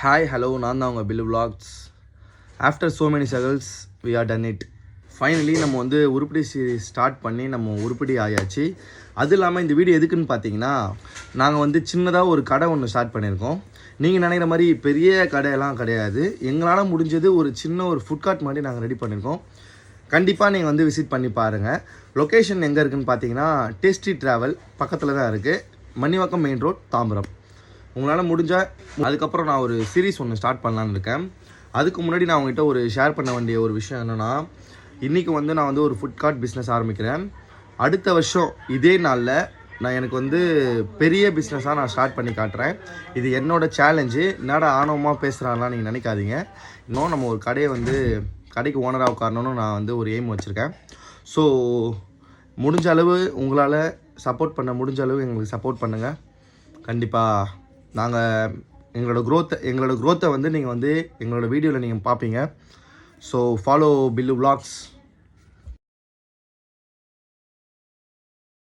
Hi hello நான் தான் உங்கள் bill vlogs. After so many struggles we are done it. Finally நம்ம வந்து உருப்படி ஸ்டார்ட் பண்ணி நம்ம உருப்படி ஆயாச்சு. அது இல்லாமல் இந்த வீடியோ எதுக்குன்னு பார்த்தீங்கன்னா, நாங்கள் வந்து சின்னதாக ஒரு கடை ஒன்று ஸ்டார்ட் பண்ணியிருக்கோம். நீங்கள் நினைக்கிற மாதிரி பெரிய கடையெல்லாம் கிடையாது. எங்களால் முடிஞ்சது ஒரு சின்ன ஒரு ஃபுட் கார்ட் மாதிரி நாங்கள் ரெடி பண்ணியிருக்கோம். கண்டிப்பாக நீங்கள் வந்து விசிட் பண்ணி பாருங்கள். லொக்கேஷன் எங்கே இருக்குதுன்னு பார்த்தீங்கன்னா, டேஸ்டி ட்ராவல் பக்கத்தில் தான் இருக்குது. Manivakkam main road, Tambaram. உங்களால் முடிஞ்சால் அதுக்கப்புறம் நான் ஒரு சீரீஸ் ஒன்று ஸ்டார்ட் பண்ணலான்னு இருக்கேன். அதுக்கு முன்னாடி நான் உங்கள்கிட்ட ஒரு ஷேர் பண்ண வேண்டிய ஒரு விஷயம் என்னென்னா, இன்றைக்கி வந்து நான் வந்து ஒரு ஃபுட் கார்ட் பிஸ்னஸ் ஆரம்பிக்கிறேன். அடுத்த வருஷம் இதே நாளில் நான் எனக்கு வந்து பெரிய பிஸ்னஸாக நான் ஸ்டார்ட் பண்ணி காட்டுறேன். இது என்னோடய சேலஞ்சு. என்னடா ஆணவமாக பேசுகிறான்லாம் நீங்கள் நினைக்காதீங்க. இன்னும் நம்ம ஒரு கடைக்கு ஓனராக உட்காரணும்னு நான் வந்து ஒரு எய்ம் வச்சுருக்கேன். ஸோ முடிஞ்ச அளவு உங்களால் சப்போர்ட் பண்ண முடிஞ்ச அளவு எங்களுக்கு சப்போர்ட் பண்ணுங்கள். கண்டிப்பாக நாங்கள் எங்களோட க்ரோத்தை வந்து நீங்கள் வந்து எங்களோட வீடியோவில் நீங்கள் பார்ப்பீங்க. So follow bill vlogs.